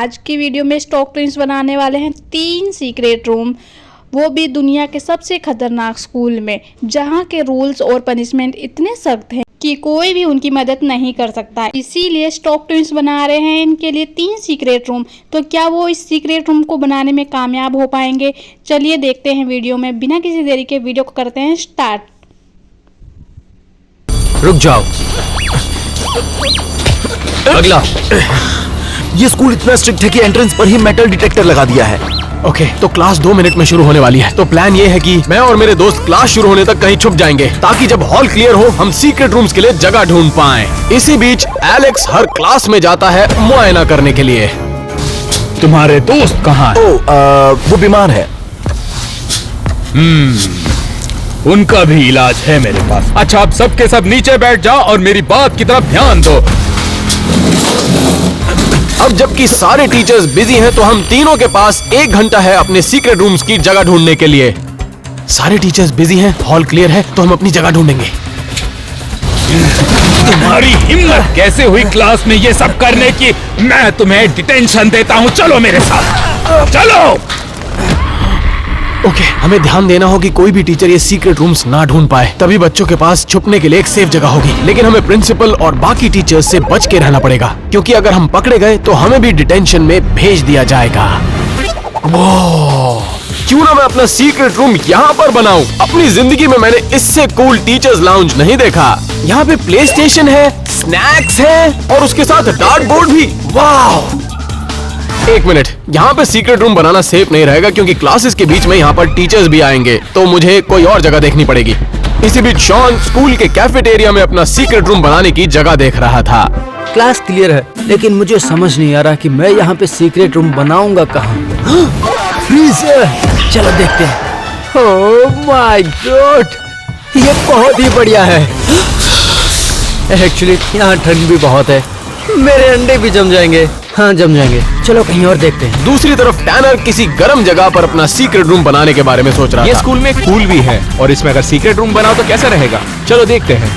आज की वीडियो में स्टॉक ट्विंस बनाने वाले हैं 3 सीक्रेट रूम, वो भी दुनिया के सबसे खतरनाक स्कूल में, जहां के रूल्स और पनिशमेंट इतने सख्त हैं कि कोई भी उनकी मदद नहीं कर सकता। इसीलिए स्टॉक ट्विंस बना रहे हैं इनके लिए 3 सीक्रेट रूम। तो क्या वो इस सीक्रेट रूम को बनाने में कामयाब हो पाएंगे? चलिए देखते हैं वीडियो में। बिना किसी देरी के वीडियो को करते हैं स्टार्ट। रुक जाओ। अगला। ये स्कूल इतना स्ट्रिक्ट है कि एंट्रेंस पर ही मेटल डिटेक्टर लगा दिया है। ओके, तो क्लास 2 मिनट में शुरू होने वाली है। तो प्लान ये है कि मैं और मेरे दोस्त क्लास शुरू होने तक कहीं छुप जाएंगे, ताकि जब हॉल क्लियर हो हम सीक्रेट रूम्स के लिए जगह ढूंढ पाएं। इसी बीच एलेक्स हर क्लास में जाता है मुआयना करने के लिए। तुम्हारे दोस्त कहाँ हैं? वो बीमार है। उनका भी इलाज है मेरे पास। अच्छा, आप सबके सब नीचे बैठ जाओ और मेरी बात की तरफ ध्यान दो। अब जबकि सारे टीचर्स बिजी हैं, तो हम तीनों के पास 1 घंटा है अपने सीक्रेट रूम्स की जगह ढूंढने के लिए। सारे टीचर्स बिजी हैं, हॉल क्लियर है, तो हम अपनी जगह ढूंढेंगे। तुम्हारी हिम्मत कैसे हुई क्लास में ये सब करने की? मैं तुम्हें डिटेंशन देता हूँ, चलो मेरे साथ, चलो। ओके, हमें ध्यान देना हो कि कोई भी टीचर ये सीक्रेट रूम्स ना ढूंढ पाए, तभी बच्चों के पास छुपने के लिए एक सेफ जगह होगी। लेकिन हमें प्रिंसिपल और बाकी टीचर्स से बच के रहना पड़ेगा, क्योंकि अगर हम पकड़े गए तो हमें भी डिटेंशन में भेज दिया जाएगा। क्यों ना मैं अपना सीक्रेट रूम यहाँ पर बनाऊं? अपनी जिंदगी में मैंने इससे कूल टीचर्स लाउंज नहीं देखा। यहाँ पे प्ले स्टेशन है, स्नैक्स है और उसके साथ डार्ट बोर्ड भी। वाह! 1 मिनट, यहाँ पे सीक्रेट रूम बनाना सेफ नहीं रहेगा, क्योंकि क्लासेस के बीच में यहाँ पर टीचर्स भी आएंगे, तो मुझे कोई और जगह देखनी पड़ेगी। इसी बीच शॉन स्कूल के कैफेटेरिया में अपना सीक्रेट रूम बनाने की जगह देख रहा था। क्लास क्लियर है, लेकिन मुझे समझ नहीं आ रहा कि मैं यहाँ पे सीक्रेट रूम बनाऊंगा कहाँ। फ्रीजर, चलो देखते हैं। ओह माय गॉड, ये बहुत ही बढ़िया है। एक्चुअली यहाँ ठंड भी बहुत है, मेरे अंडे भी जम जाएंगे। हाँ, जम जाएंगे। चलो कहीं और देखते हैं। दूसरी तरफ टैनर किसी गर्म जगह पर अपना सीक्रेट रूम बनाने के बारे में सोच रहा था। ये स्कूल में एक पूल भी है, और इसमें अगर सीक्रेट रूम बनाओ तो कैसा रहेगा? चलो देखते हैं।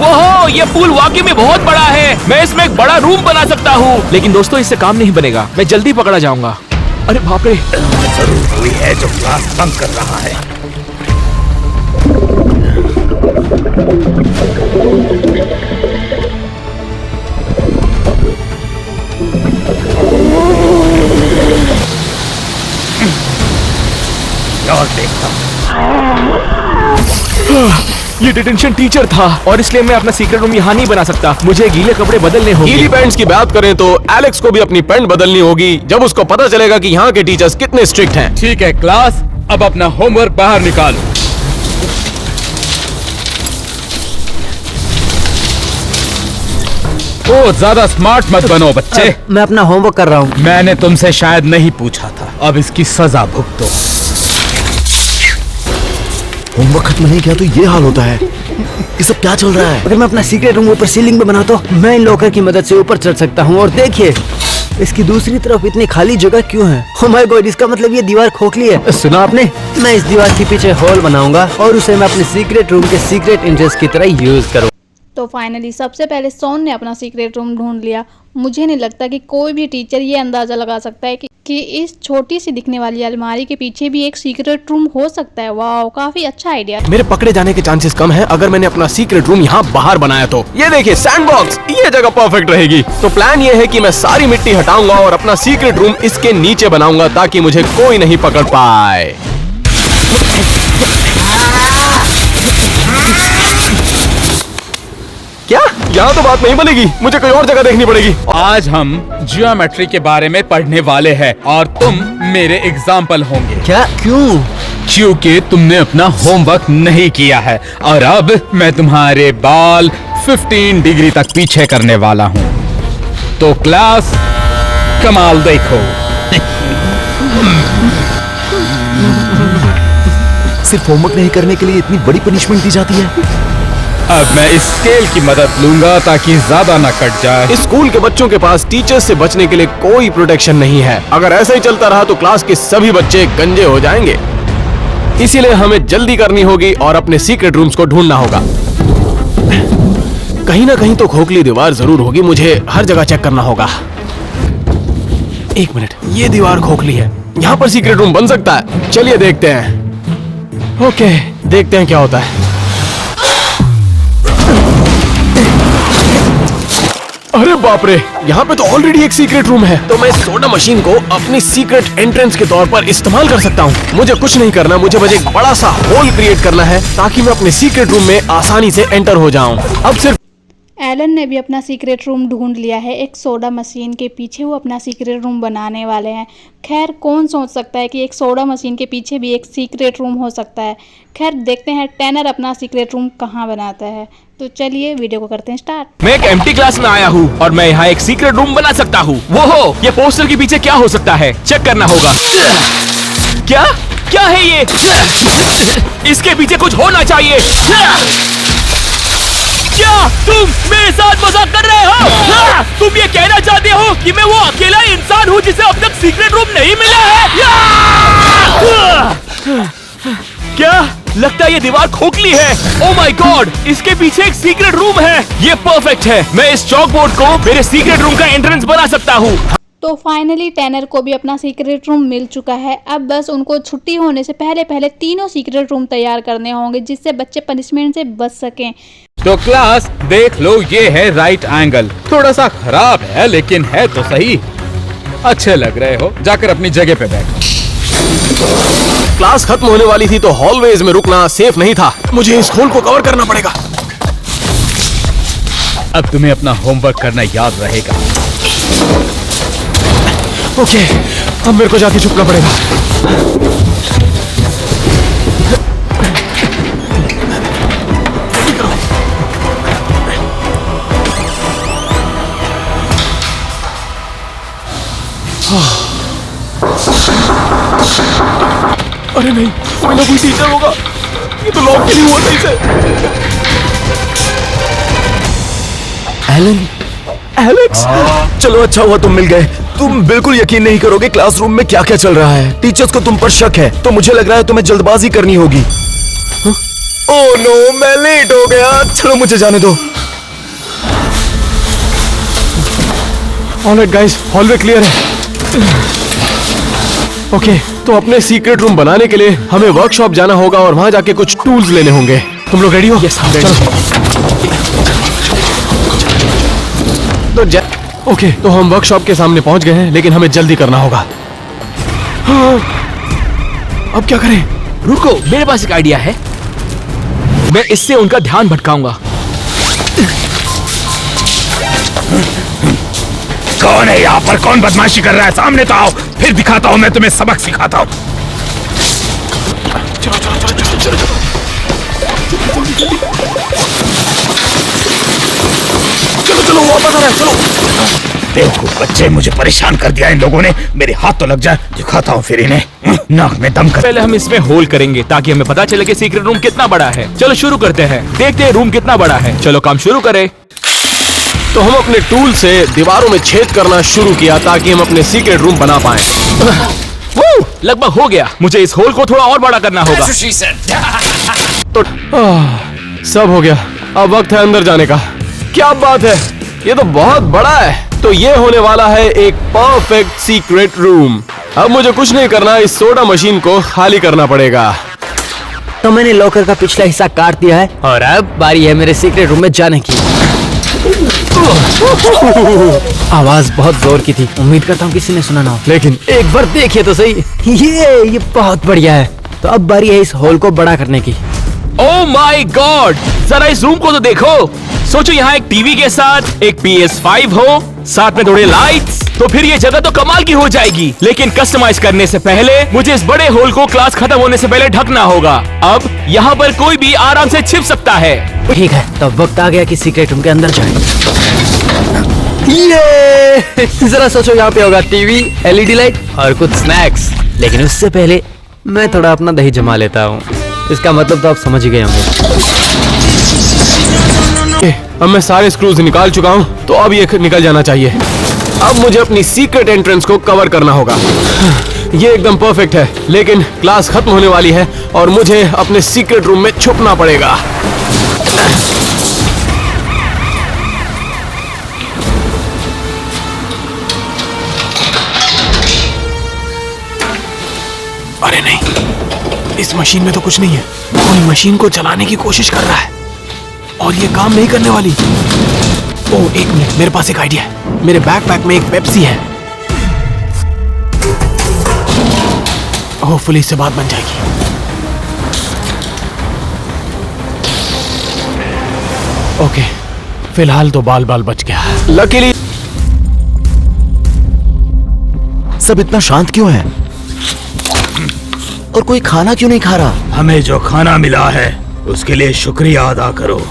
ओहो, ये पूल वाकई में बहुत बड़ा है। मैं इसमें एक बड़ा रूम बना सकता हूँ। लेकिन दोस्तों, इससे काम नहीं बनेगा, मैं जल्दी पकड़ा जाऊंगा। अरे बाप रे! जरूर कोई है जो क्लास बंक कर रहा है। और देखता ये डिटेंशन टीचर था, और इसलिए मैं अपना सीक्रेट रूम यहाँ नहीं बना सकता। मुझे गीले कपड़े बदलने होंगे। गीली पैंट्स की बात करें तो एलेक्स को भी अपनी पैंट बदलनी होगी, जब उसको पता चलेगा कि यहाँ के टीचर्स कितने स्ट्रिक्ट हैं। ठीक है क्लास, अब अपना होमवर्क बाहर निकालो। ओ, ज्यादा स्मार्ट मत बनो बच्चे। मैं अपना होमवर्क कर रहा हूँ। मैंने तुमसे शायद नहीं पूछा था, अब इसकी सजा भुगतो। होमवर्क खत्म नहीं किया तो ये हाल होता है। ये सब क्या चल रहा है? अगर मैं अपना सीक्रेट रूम ऊपर सीलिंग में बनाता हूँ, मैं इन लॉकर की मदद से ऊपर चढ़ सकता हूँ। और देखिए, इसकी दूसरी तरफ इतनी खाली जगह क्यों है? ओह माय गॉड, इसका मतलब ये दीवार खोखली है। सुना आपने? मैं इस दीवार के पीछे होल बनाऊंगा और उसे मैं अपने सीक्रेट रूम के सीक्रेट एंट्रेंस की तरह यूज करूँ। तो फाइनली सबसे पहले शॉन ने अपना सीक्रेट रूम ढूंढ लिया। मुझे नहीं लगता कि कोई भी टीचर ये अंदाजा लगा सकता है कि इस छोटी सी दिखने वाली अलमारी के पीछे भी एक सीक्रेट रूम हो सकता है। वाह, काफी अच्छा आइडिया। मेरे पकड़े जाने के चांसेस कम हैं अगर मैंने अपना सीक्रेट रूम यहाँ बाहर बनाया तो। ये देखिए, सैंडबॉक्स, ये जगह परफेक्ट रहेगी। तो प्लान ये है कि मैं सारी मिट्टी हटाऊंगा और अपना सीक्रेट रूम इसके नीचे बनाऊंगा, ताकि मुझे कोई नहीं पकड़ पाए। क्या? यहाँ तो बात नहीं बनेगी, मुझे कोई और जगह देखनी पड़ेगी। आज हम ज्योमेट्री के बारे में पढ़ने वाले हैं, और तुम मेरे एग्जाम्पल होंगे। क्या? क्यों? क्योंकि तुमने अपना होमवर्क नहीं किया है, और अब मैं तुम्हारे बाल 15 डिग्री तक पीछे करने वाला हूँ। तो क्लास, कमाल देखो। सिर्फ होमवर्क नहीं करने के लिए इतनी बड़ी पनिशमेंट दी जाती है? अब मैं इस स्केल की मदद लूंगा ताकि ज्यादा न कट जाए। इस स्कूल के बच्चों के पास टीचर्स से बचने के लिए कोई प्रोटेक्शन नहीं है। अगर ऐसा ही चलता रहा तो क्लास के सभी बच्चे गंजे हो जाएंगे। इसीलिए हमें जल्दी करनी होगी और अपने सीक्रेट रूम्स को ढूंढना होगा। कहीं ना कहीं तो खोखली दीवार जरूर होगी, मुझे हर जगह चेक करना होगा। एक मिनट, ये दीवार खोखली है, यहाँ पर सीक्रेट रूम बन सकता है। चलिए देखते हैं। ओके, देखते हैं क्या होता है। अरे बाप रे, यहाँ पे तो ऑलरेडी एक सीक्रेट रूम है, तो मैं इस सोडा मशीन को अपनी सीक्रेट एंट्रेंस के तौर पर इस्तेमाल कर सकता हूँ। मुझे कुछ नहीं करना, मुझे बस एक बड़ा सा होल क्रिएट करना है ताकि मैं अपने सीक्रेट रूम में आसानी से एंटर हो जाऊँ। अब सिर्फ एलन ने भी अपना सीक्रेट रूम ढूंढ लिया है। एक सोडा मशीन के पीछे वो अपना सीक्रेट रूम बनाने वाले हैं। खैर, कौन सोच सकता है कि एक सोडा मशीन के पीछे भी एक सीक्रेट रूम हो सकता है। खैर, देखते हैं टैनर अपना सीक्रेट रूम कहाँ बनाता है। तो चलिए वीडियो को करते हैं स्टार्ट। मैं एक एम्प्टी क्लास में आया हूँ और मैं यहाँ एक सीक्रेट रूम बना सकता हूँ। वो हो, ये पोस्टर के पीछे क्या हो सकता है, चेक करना होगा। क्या क्या है ये? इसके पीछे कुछ होना चाहिए। क्या तुम मेरे साथ मजाक कर रहे हो? तुम ये कहना चाहते हो कि मैं वो अकेला इंसान हूँ जिसे अब तक सीक्रेट रूम नहीं मिला है? क्या लगता है ये दीवार खोखली है? ओह माय गॉड, इसके पीछे एक सीक्रेट रूम है। ये परफेक्ट है, मैं इस चॉक बोर्ड को मेरे सीक्रेट रूम का एंट्रेंस बना सकता हूँ। तो फाइनली टैनर को भी अपना सीक्रेट रूम मिल चुका है। अब बस उनको छुट्टी होने से पहले तीनों सीक्रेट रूम तैयार करने होंगे जिससे बच्चे पनिशमेंट से बच सकें। तो क्लास देख लो, ये है राइट एंगल। थोड़ा सा खराब है लेकिन है तो सही। अच्छे लग रहे हो, जाकर अपनी जगह पे बैठ। क्लास खत्म होने वाली थी तो हॉलवेज में रुकना सेफ नहीं था। मुझे इस होल को कवर करना पड़ेगा। अब तुम्हें अपना होमवर्क करना याद रहेगा। ओके, अब मेरे को जाके छुपना पड़ेगा। अरे नहीं, कोई ना कोई टीचर होगा। ये तो लॉक नहीं हुआ सही से। एलन, एलेक्स, चलो अच्छा हुआ तुम मिल गए। तुम बिल्कुल यकीन नहीं करोगे क्लासरूम में क्या क्या चल रहा है। टीचर्स को तुम पर शक है, तो मुझे लग रहा है तुम्हें जल्दबाजी करनी होगी। ओह नो, मैं लेट हो गया। चलो मुझे जाने दो। ऑलराइट गाइस, हॉलवे क्लियर है। ओके, तो अपने सीक्रेट रूम बनाने के लिए हमें वर्कशॉप जाना होगा और वहां जाके कुछ टूल्स लेने होंगे। तुम लोग रेडी हो? यस, ओके, तो हम वर्कशॉप के सामने पहुंच गए हैं, लेकिन हमें जल्दी करना होगा। हाँ, अब क्या करें? रुको, मेरे पास एक आइडिया है। मैं इससे उनका ध्यान भटकाऊंगा। कौन है यहाँ पर? कौन बदमाशी कर रहा है? सामने तो आओ, फिर दिखाता हूँ मैं तुम्हें सबक सिखाता हूँ। चलो वापस आ रहा है, चलो। बेवकूफ बच्चे, मुझे परेशान कर दिया इन लोगों ने। मेरे हाथ तो लग जाए, दिखाता हूँ फिर इन्हें। नाक में दम कर। पहले हम इसमें होल करेंगे ताकि हमें पता चले कि सीक्रेट रूम कितना बड़ा है। चलो शुरू करते हैं, देखते हैं रूम कितना बड़ा है। चलो काम शुरू करें। तो हम अपने टूल से दीवारों में छेद करना शुरू किया ताकि हम अपने सीक्रेट रूम बना पाएं। लगभग हो गया। मुझे इस होल को थोड़ा और बड़ा करना होगा। तो सब हो गया, अब वक्त है अंदर जाने का। क्या बात है, ये तो बहुत बड़ा है। तो ये होने वाला है एक परफेक्ट सीक्रेट रूम। अब मुझे कुछ नहीं करना, इस सोडा मशीन को खाली करना पड़ेगा। तो मैंने लॉकर का पिछला हिस्सा काट दिया है और अब बारी है मेरे सीक्रेट रूम में जाने की। आवाज बहुत जोर की थी, उम्मीद करता हूँ किसी ने सुना ना हो, लेकिन एक बार देखिए तो सही। ये बहुत बढ़िया है। तो अब बारी है इस होल को बड़ा करने की। ओह माय गॉड, जरा इस रूम को तो देखो। सोचो यहाँ एक टीवी के साथ एक PS5 हो, साथ में थोड़े लाइट्स, तो फिर ये जगह तो कमाल की हो जाएगी। लेकिन कस्टमाइज करने से पहले मुझे इस बड़े होल को क्लास खत्म होने से पहले ढकना होगा। अब यहाँ पर कोई भी आराम से छिप सकता है। ठीक है, तो वक्त आ गया कि सीक्रेट रूम के अंदर जाएं। ये जरा सोचो, यहाँ पे होगा टीवी, LED लाइट और कुछ स्नैक्स। लेकिन उससे पहले मैं थोड़ा अपना दही जमा लेता हूँ। इसका मतलब तो आप समझ ही गए होंगे। अब मैं सारे स्क्रूज निकाल चुका हूँ, तो अब ये निकल जाना चाहिए। अब मुझे अपनी सीक्रेट एंट्रेंस को कवर करना होगा। ये एकदम परफेक्ट है, लेकिन क्लास खत्म होने वाली है और मुझे अपने सीक्रेट रूम में छुपना पड़ेगा। नहीं, इस मशीन में तो कुछ नहीं है। कोई मशीन को चलाने की कोशिश कर रहा है और ये काम नहीं करने वाली। ओह एक मिनट, मेरे पास एक आइडिया है। मेरे बैकपैक में एक पेप्सी है। होपफुली इससे बात बन जाएगी। ओके, फिलहाल तो बाल बाल बच गया। लकीली सब इतना शांत क्यों है? और कोई खाना क्यों नहीं खा रहा? हमें जो खाना मिला है उसके लिए शुक्रिया अदा करो।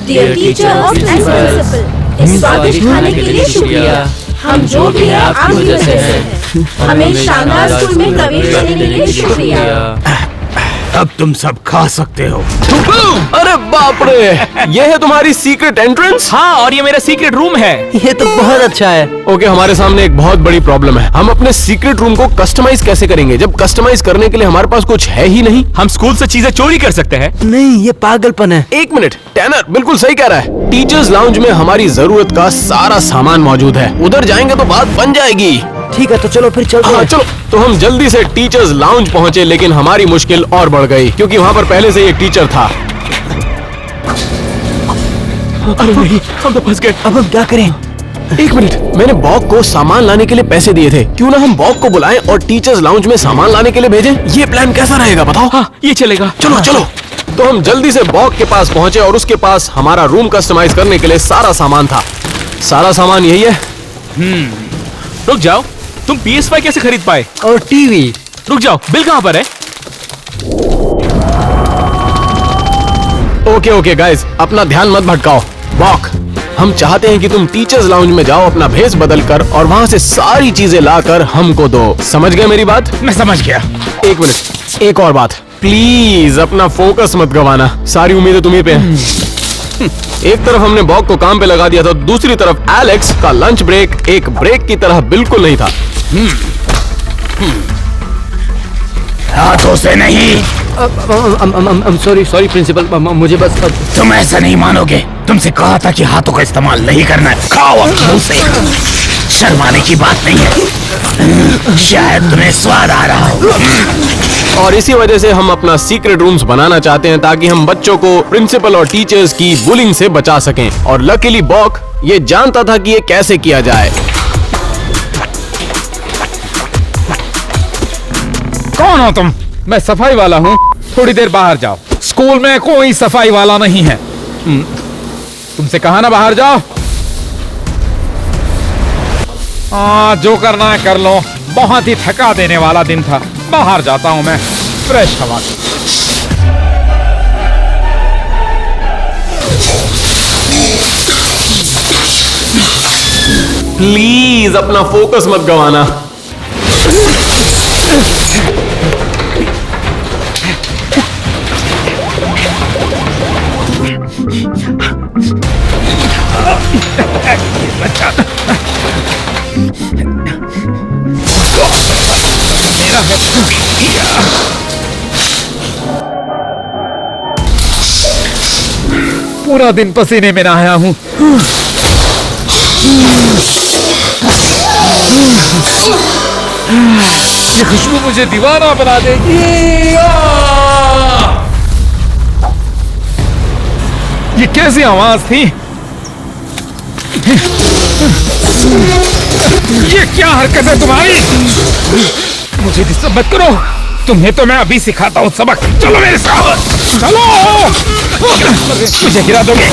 डियर टीचर्स एंड प्रिंसिपल, इस स्वादिष्ट खाने के लिए शुक्रिया। हम जो भी हैं आपकी वजह से हैं। हमें शानदार स्कूल में प्रवेश देने के लिए शुक्रिया। अब तुम सब खा सकते हो। अरे बाप रे, ये है तुम्हारी सीक्रेट एंट्रेंस? हाँ, और ये मेरा सीक्रेट रूम है। ये तो बहुत अच्छा है। ओके, हमारे सामने एक बहुत बड़ी प्रॉब्लम है। हम अपने सीक्रेट रूम को कस्टमाइज कैसे करेंगे जब कस्टमाइज करने के लिए हमारे पास कुछ है ही नहीं? हम स्कूल से चीजें चोरी कर सकते हैं। नहीं, ये पागलपन है। एक मिनट, टैनर बिल्कुल सही कह रहा है। टीचर्स लाउंज में हमारी जरूरत का सारा सामान मौजूद है। उधर जाएंगे तो बात बन जाएगी। ठीक है, तो चलो फिर चलते हाँ हैं। चलो। तो हम जल्दी से टीचर्स लाउंज पहुंचे, लेकिन हमारी मुश्किल और बढ़ गई क्योंकि वहाँ पर पहले से ही एक टीचर था। अरे नहीं, हम तो फंस गए। अब हम क्या करें? एक मिनट, मैंने बॉक को सामान लाने के लिए पैसे दिए थे। क्यों ना हम बॉक को बुलाएं और टीचर्स लाउंज में सामान लाने के लिए भेजें? ये प्लान कैसा रहेगा बताओ? हाँ, ये चलेगा। चलो चलो। तो हम जल्दी से बॉक के पास पहुंचे और उसके पास हमारा रूम कस्टमाइज करने के लिए सारा सामान था। सारा सामान यही है। रुक जाओ, तुम PS5 कैसे खरीद पाए? और टीवी। रुक जाओ, बिल कहाँ पर है? ओके ओके गाइस, अपना ध्यान मत भटकाओ। बॉक, हम चाहते हैं कि तुम टीचर्स लाउंज में जाओ, अपना भेस बदल कर और वहाँ से सारी चीजें लाकर हमको दो। समझ गए मेरी बात? मैं समझ गया। एक मिनट, एक और बात, प्लीज अपना फोकस मत गवाना। सारी उम्मीदें तुम्हीं पे हैं। एक तरफ हमने बॉक को काम पे लगा दिया था, दूसरी तरफ एलेक्स का लंच ब्रेक एक ब्रेक की तरह बिल्कुल नहीं था। हाथों से नहीं। सॉरी प्रिंसिपल, मुझे बस तुम ऐसा नहीं मानोगे। तुमसे कहा था कि हाथों का इस्तेमाल नहीं करना है। खाओ अब मुंह से। शर्माने की बात नहीं है। शायद तुम्हें स्वाद आ रहा हो। और इसी वजह से हम अपना सीक्रेट रूम्स बनाना चाहते हैं ताकि हम बच्चों को प्रिंसिपल और टीचर्स की बुलिंग से बचा सकें। और लकीली बॉक ये जानता था कि ये कैसे किया जाए। कौन हो तुम? मैं सफाई वाला हूँ। थोड़ी देर बाहर जाओ। स्कूल में कोई सफाई वाला नहीं है। तुमसे कहा ना बाहर जाओ। जो करना है कर लो। बहुत ही थका देने वाला दिन था। बाहर जाता हूँ मैं, फ्रेश हवा। प्लीज अपना फोकस मत गवाना। पूरा दिन पसीने में नहाया हूँ। ये खुशबू मुझे दीवाना बना देगी। ये कैसी आवाज थी? ये क्या हरकत है तुम्हारी? मुझे डिस्टर्ब मत करो। तुम्हें तो मैं अभी सिखाता हूँ सबक। चलो मेरे साथ, चलो। मुझे गिरा दोगे?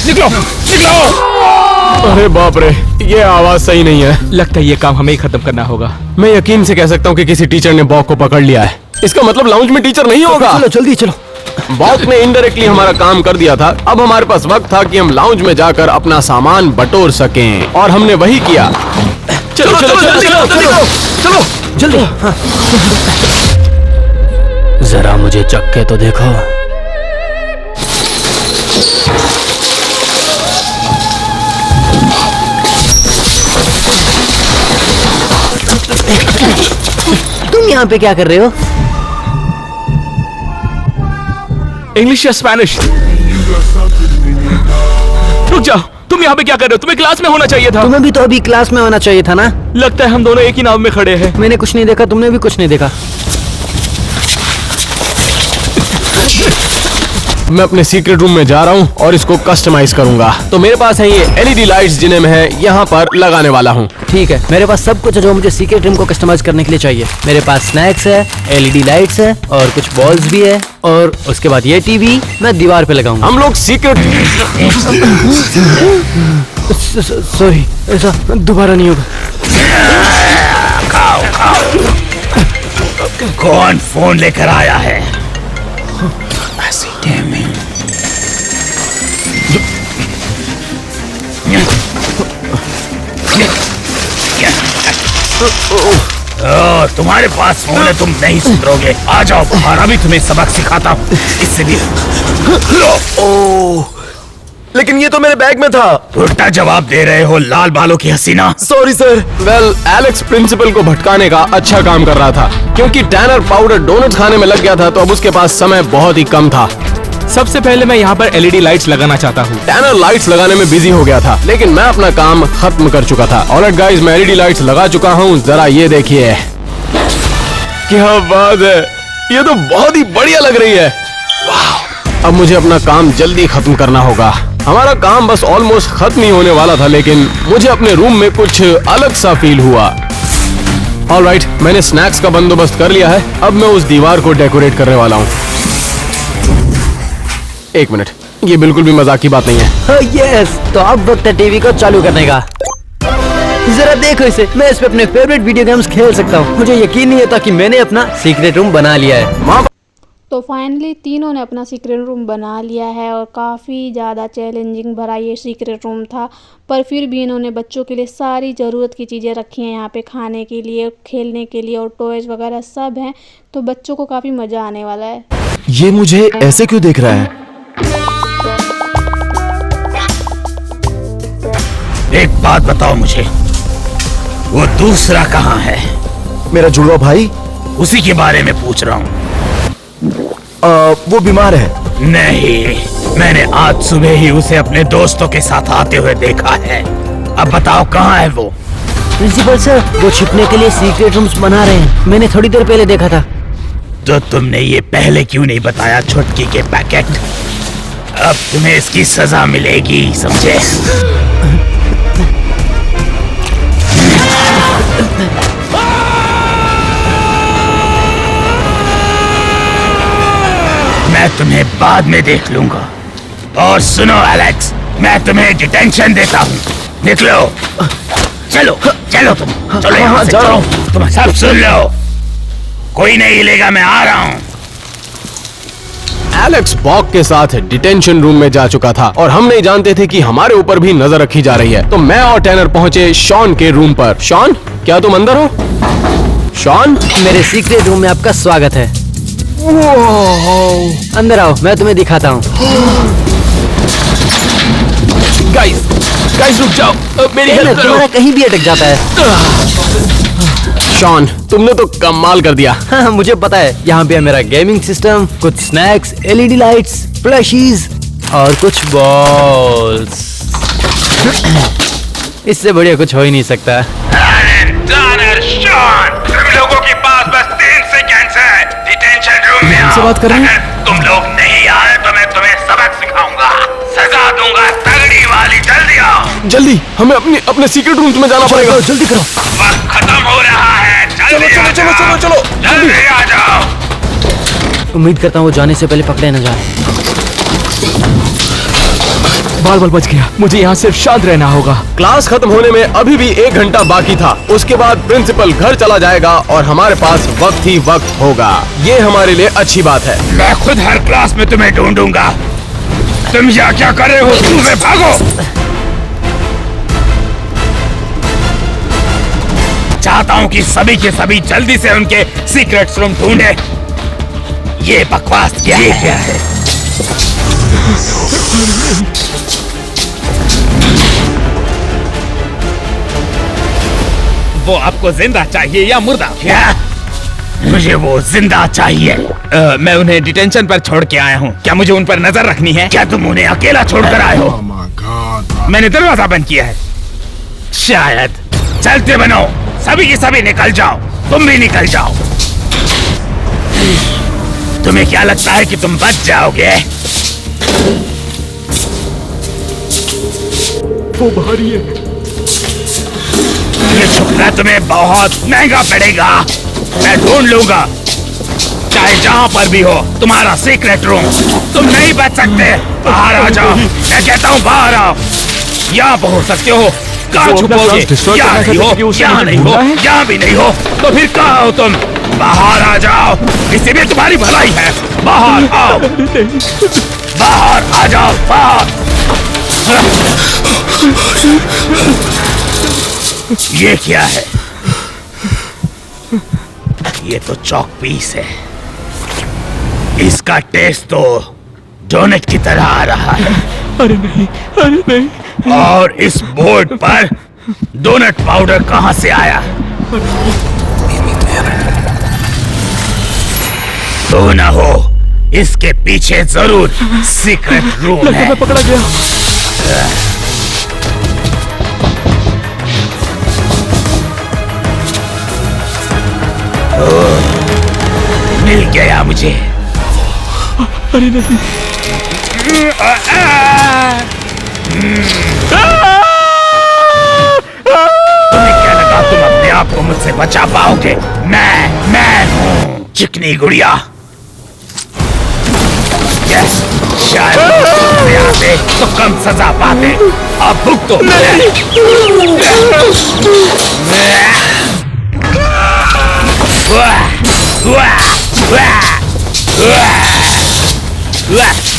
निकलो निकलो। अरे बाप रे, ये आवाज सही नहीं है। लगता है ये काम हमें ही खत्म करना होगा। मैं यकीन से कह सकता हूँ कि किसी टीचर ने बॉक को पकड़ लिया है। इसका मतलब लाउंज में टीचर नहीं होगा। चलो जल्दी चलो। बॉक ने इनडायरेक्टली हमारा काम कर दिया था। अब हमारे पास वक्त था कि हम लाउंज में जाकर अपना सामान बटोर सकें, और हमने वही किया। चलो चलो चलो चलो चलो चलो जल्दी। हाँ। जरा मुझे चक्के तो देखो। तुम यहाँ पे क्या कर रहे हो? इंग्लिश या स्पेनिश? रुक जाओ, तुम तुम यहाँ पे क्या कर रहे हो? तुम्हें क्लास में होना चाहिए था। तुम्हें भी तो अभी क्लास में होना चाहिए था ना। लगता है हम दोनों एक ही नाव में खड़े हैं। मैंने कुछ नहीं देखा, तुमने भी कुछ नहीं देखा। मैं अपने सीक्रेट रूम में जा रहा हूँ और इसको कस्टमाइज करूंगा। तो मेरे पास है ये एलईडी लाइट्स जिन्हें मैं यहाँ पर लगाने वाला हूँ। ठीक है, मेरे पास सब कुछ है जो मुझे सीक्रेट रूम को कस्टमाइज करने के लिए चाहिए। मेरे पास स्नैक्स है, एलईडी लाइट्स है और कुछ बॉल्स भी है, और उसके बाद ये टीवी मैं दीवार पे लगाऊंगा। हम लोग सीक्रेट सॉरी, ऐसा दोबारा नहीं होगा। खाओ खाओ। कौन फोन लेकर आया है? Damn it. तुम्हारे पास फोन है, तुम नहीं सुधरोगे। आ जाओ बाहर, अभी तुम्हें सबक सिखाता हूँ। इससे भी लेकिन ये तो मेरे बैग में था। उल्टा जवाब दे रहे हो, लाल बालों की हसीना। Sorry sir. Well, Alex principal को भटकाने का अच्छा काम कर रहा था, क्योंकि टैनर पाउडर डोनट्स खाने में लग गया था, तो अब उसके पास समय बहुत ही कम था। सबसे पहले मैं यहाँ पर एलईडी लाइट्स लगाना चाहता हूँ। टैनर लाइट्स लगाने में बिजी हो गया था, लेकिन मैं अपना काम खत्म कर चुका था। ऑलराइट गाइस, मैं एलईडी लाइट्स लगा चुका हूँ, जरा ये देखिए। क्या बात है, ये तो बहुत ही बढ़िया लग रही है। वाह, अब मुझे अपना काम जल्दी खत्म करना होगा। हमारा काम बस ऑलमोस्ट खत्म ही होने वाला था, लेकिन मुझे अपने रूम में कुछ अलग सा फील हुआ। ऑलराइट, मैंने स्नैक्स का बंदोबस्त कर लिया है। अब मैं उस दीवार को डेकोरेट करने वाला हूँ। एक मिनट, ये बिल्कुल भी मजाक की बात नहीं है। यस, तो अब वक्त है टीवी को चालू करने का। जरा देखो इसे, मैं इस पे अपने फेवरेट वीडियो गेम्स खेल सकता हूँ। मुझे यकीन नहीं होता कि मैंने अपना सीक्रेट रूम बना लिया है। तो फाइनली तीनों ने अपना सीक्रेट रूम बना लिया है और काफ़ी ज़्यादा चैलेंजिंग भरा ये सीक्रेट रूम था, पर फिर भी इन्होंने बच्चों के लिए सारी ज़रूरत की चीज़ें रखी हैं यहाँ पे, खाने के लिए, खेलने के लिए, और टॉयज़ वगैरह सब हैं। तो बच्चों को काफ़ी मज़ा आने वाला है। ये मुझे ऐसे क्यों देख रहा है? एक बात बताओ मुझे, वो दूसरा कहाँ है? मेरा जुड़वा भाई? उसी के बारे में पूछ रहा हूँ। वो बीमार है। नहीं, मैंने आज सुबह ही उसे अपने दोस्तों के साथ आते हुए देखा है। अब बताओ कहाँ है वो? प्रिंसिपल सर, वो छिपने के लिए सीक्रेट रूम्स बना रहे हैं। मैंने थोड़ी देर पहले देखा था। तो तुमने ये पहले क्यों नहीं बताया, छुटकी के पैकेट? अब तुम्हें इसकी सजा मिलेगी, समझे? मैं तुम्हें बाद में देख लूंगा। और सुनो एलेक्स, मैं तुम्हें डिटेंशन देता हूँ। निकलो, चलो चलो, तुम चलो यहाँ से, चलो। तुम सब सुन लो, कोई नहीं हिलेगा, मैं आ रहा हूँ। एलेक्स बॉक के साथ डिटेंशन रूम में जा चुका था और हम नहीं जानते थे कि हमारे ऊपर भी नजर रखी जा रही है। तो मैं और टैनर पहुंचे शॉन के रूम पर। शॉन, क्या तुम अंदर हो? शॉन, मेरे सीक्रेट रूम में आपका स्वागत है। अंदर आओ, मैं तुम्हें दिखाता हूँ। गाइस रुक जाओ, मेरी हेल्प करो। तुम्हारा कहीं भी अटक जाता है। शॉन, तुमने तो कमाल कर दिया। हाँ, मुझे पता है। यहाँ पे है मेरा गेमिंग सिस्टम, कुछ स्नैक्स, एलईडी लाइट्स, फ्लैशीज और कुछ बॉल्स। इससे बढ़िया कुछ हो ही नहीं सकता। शॉन, तुम लोगों के पास बस 3 सेकंड्स है। डिटेंशन रूम में आओ। बात कर रहे हैं? अगर तुम लोग नहीं आए तो मैं तुम्हें सबक सिखाऊंगा, सजा दूंगा तगड़ी वाली। जल्दी आओ। जल्दी, हमें अपने सीक्रेट रूम में जाना पड़ेगा। जल्दी करो। वक्त खत्म हो रहा है, जल्दी आ जाओ। चलो। जल्दी आ जाओ। उम्मीद करता हूँ वो जाने से पहले पकड़े न जाए। बाल बच गया। मुझे यहाँ सिर्फ शांत रहना होगा। क्लास खत्म होने में अभी भी 1 घंटा बाकी था। उसके बाद प्रिंसिपल घर चला जाएगा और हमारे पास वक्त ही वक्त होगा। ये हमारे लिए अच्छी बात है। मैं खुद हर क्लास में तुम्हें ढूंढूंगा। तुम यहाँ क्या कर रहे हो? तुम्हें भागो। चाहता हूँ कि सभी के सभी जल्दी से उनके सीक्रेट रूम ढूंढे। ये बकवास क्या है? वो आपको जिंदा चाहिए या मुर्दा? क्या? मुझे वो जिंदा चाहिए। मैं उन्हें डिटेंशन पर छोड़ के आया हूँ। क्या मुझे उन पर नजर रखनी है? क्या तुम उन्हें अकेला छोड़कर आए हो? मैंने दरवाजा बंद किया है। शायद। चलते बनो, सभी के सभी निकल जाओ, तुम भी निकल जाओ। तुम्हें क्या लगता है कि तुम बच जाओगे? वो भारी है। ये छुपना तुम्हें बहुत महंगा पड़ेगा। मैं ढूंढ लूंगा, चाहे जहां पर भी हो, तुम्हारा सीक्रेट रूम। तुम नहीं बच सकते। बाहर आ जाओ, मैं कहता हूँ बाहर आओ। यहाँ पर हो सकते हो, कहाँ छुपोगे? यहाँ नहीं हो, यहाँ नहीं हो, यहाँ भी नहीं हो, तो फिर कहाँ हो तुम? बाहर आ जाओ, इसी में तुम्हारी भलाई है। बाहर आओ, बाहर आ जाओ, बाहर। ये क्या है? ये तो चॉक पीस है। इसका टेस्ट तो डोनट की तरह आ रहा है। अरे नहीं, अरे नहीं। और इस बोर्ड पर डोनट पाउडर कहां से आया? तो ना हो, इसके पीछे जरूर सीक्रेट रूम है। मैं पकड़ा गया। मिल गया मुझे। अरे नहीं। तुम्हें क्या लगा तुम अपने आप को मुझसे बचा पाओगे? मैं हूँ चिकनी गुड़िया। यस, शायद तुम आते तो कम सजा पाते। अब भुगतो।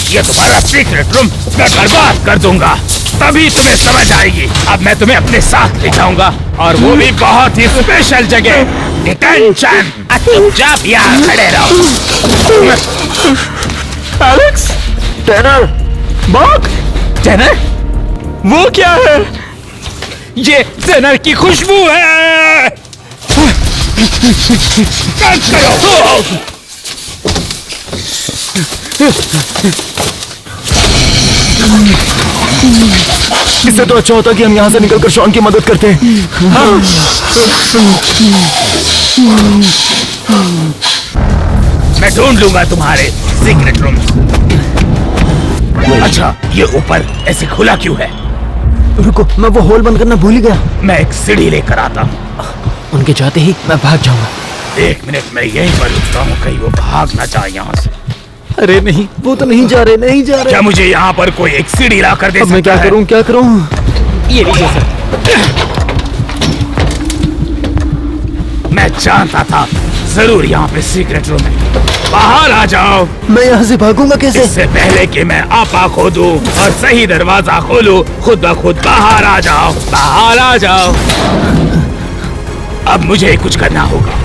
ये तुम्हारा सीक्रेट रूम मैं बर्बाद कर दूंगा, तभी तुम्हें समझ आएगी। अब मैं तुम्हें अपने साथ ले जाऊंगा, और वो भी बहुत ही स्पेशल जगह, डिटेंशन। चुपचाप यहाँ खड़े रहो। एलेक्स, टैनर, बॉक, टैनर, वो क्या है? ये टैनर की खुशबू है। बंद करो। इससे तो अच्छा होता कि हम यहाँ से निकलकर शॉन की मदद करते हैं। मैं ढूंढ लूंगा तुम्हारे सीक्रेट रूम। अच्छा, ये ऊपर ऐसे खुला क्यों है? रुको, मैं वो होल बंद करना भूल ही गया। मैं एक सीढ़ी लेकर आता हूँ। उनके जाते ही मैं भाग जाऊंगा। 1 मिनट में यहीं पर रुकता हूँ, कहीं वो भाग ना जाए यहाँ से। अरे नहीं, वो तो नहीं जा रहे, नहीं जा रहे। क्या मुझे यहाँ पर कोई एक सीढ़ी ला कर दे अब मैं क्या सकता है? करूँ, क्या करूँ? ये लीजिए सर। मैं जानता था जरूर यहाँ पे सीक्रेट रूम है। बाहर आ जाओ। मैं यहाँ से भागूंगा कैसे? इससे पहले कि मैं आपा खोदूं और सही दरवाजा खोलूं, खुद ब खुद बाहर आ जाओ, बाहर आ जाओ। अब मुझे कुछ करना होगा।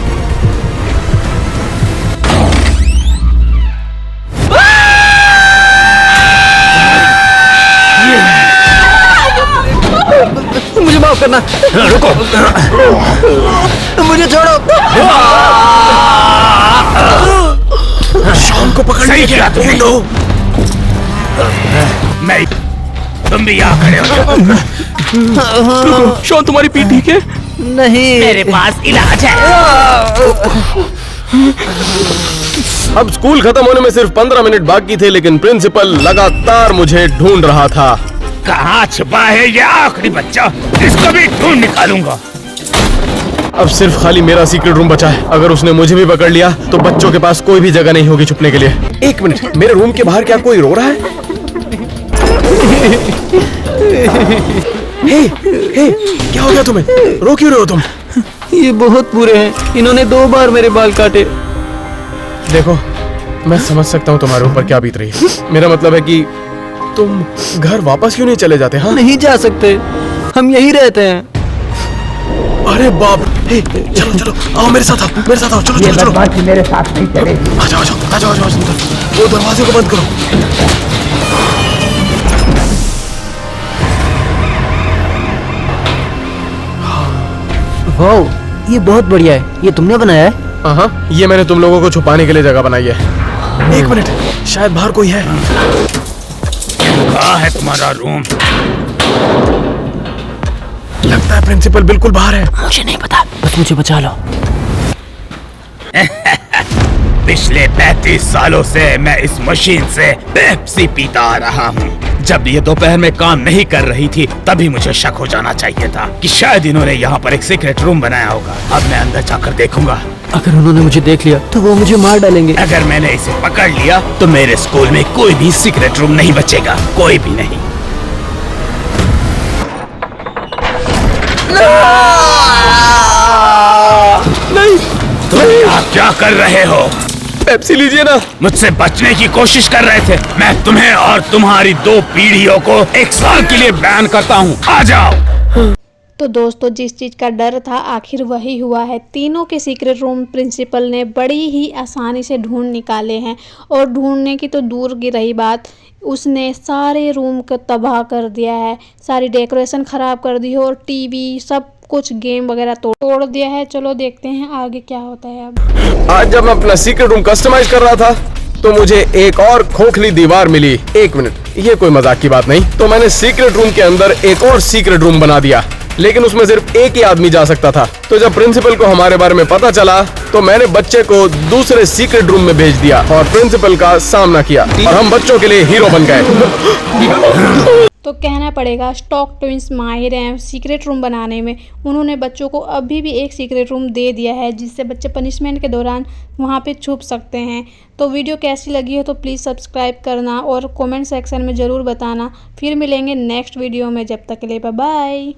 मुझे माफ करना। रुको। मुझे छोड़ो। शॉन को पकड़ लिया तुमने। मैं, तुम भी यहाँ खड़े हो जाओ। शॉन, तुम्हारी पीठ ठीक है? नहीं, मेरे पास इलाज है। अब स्कूल खत्म होने में सिर्फ 15 मिनट बाकी थे, लेकिन प्रिंसिपल लगातार मुझे ढूंढ रहा था। कहाँ छुपा है ये आखिरी बच्चा? इसको भी ढूंढ निकालूंगा। अब सिर्फ खाली मेरा सीक्रेट रूम बचा है। अगर उसने मुझे भी पकड़ लिया तो बच्चों के पास कोई भी जगह नहीं होगी छुपने के लिए। 1 मिनट, मेरे रूम के बाहर क्या कोई रो रहा है? हे, क्या हो गया तुम्हें? रो क्यों रहे हो तुम? ये बहुत बुरे हैं। इन्होंने 2 बार मेरे बाल काटे। देखो, मैं समझ सकता हूँ तुम्हारे ऊपर क्या बीत रही है। मेरा मतलब है कि तुम घर वापस क्यों नहीं चले जाते? हाँ, नहीं जा सकते, हम यही रहते हैं। अरे बाप, हे, चलो चलो, आओ मेरे साथ आओ, मेरे साथ आओ, चलो चलो चलो। मेरे साथ नहीं चले। आ जाओ आ जाओ आ जाओ आ जाओ, वो दरवाजे को बंद करो। वाह, ये बहुत बढ़िया है। ये तुमने बनाया है? हाँ, ये मैंने तुम लोगों को छुपाने के लिए जगह बनाई है। 1 मिनट, शायद बाहर कोई है। कहाँ है तुम्हारा रूम? प्रिंसिपल बिल्कुल बाहर है। मुझे नहीं पता, बस मुझे बचा लो। पिछले 35 सालों से मैं इस मशीन से पेप्सी पीता आ रहा हूँ। जब ये दोपहर में काम नहीं कर रही थी तभी मुझे शक हो जाना चाहिए था कि शायद इन्होंने यहाँ पर एक सीक्रेट रूम बनाया होगा। अब मैं अंदर जाकर देखूंगा। अगर उन्होंने मुझे देख लिया तो वो मुझे मार डालेंगे। अगर मैंने इसे पकड़ लिया तो मेरे स्कूल में कोई भी सीक्रेट रूम नहीं बचेगा, कोई भी नहीं। नहीं, तुम यहाँ क्या कर रहे हो? पेप्सी लीजिए ना। मुझसे बचने की कोशिश कर रहे थे। मैं तुम्हें और तुम्हारी 2 पीढ़ियों को 1 साल के लिए बैन करता हूँ। आ जाओ। तो दोस्तों, जिस चीज़ का डर था आखिर वही हुआ है। तीनों के सीक्रेट रूम प्रिंसिपल ने बड़ी ही आसानी से ढूंढ निकाले हैं, और ढूंढने की तो दूर की रही बात, उसने सारे रूम को तबाह कर दिया है, सारी डेकोरेशन ख़राब कर दी है और टीवी सब कुछ गेम वगैरह तोड़ दिया है। चलो देखते हैं आगे क्या होता है। अब आज जब मैं अपना सीक्रेट रूम कस्टमाइज कर रहा था तो मुझे एक और खोखली दीवार मिली। 1 मिनट, ये कोई मजाक की बात नहीं। तो मैंने सीक्रेट रूम के अंदर एक और सीक्रेट रूम बना दिया, लेकिन उसमें सिर्फ एक ही आदमी जा सकता था। तो जब प्रिंसिपल को हमारे बारे में पता चला तो मैंने बच्चे को दूसरे सीक्रेट रूम में भेज दिया और प्रिंसिपल का सामना किया, और हम बच्चों के लिए हीरो बन गए। तो कहना पड़ेगा स्टॉक ट्विंस माहिर हैं सीक्रेट रूम बनाने में। उन्होंने बच्चों को अभी भी एक सीक्रेट रूम दे दिया है जिससे बच्चे पनिशमेंट के दौरान वहां पे छुप सकते हैं। तो वीडियो कैसी लगी हो तो प्लीज़ सब्सक्राइब करना और कमेंट सेक्शन में ज़रूर बताना। फिर मिलेंगे नेक्स्ट वीडियो में, जब तक के लिए बाय बाय।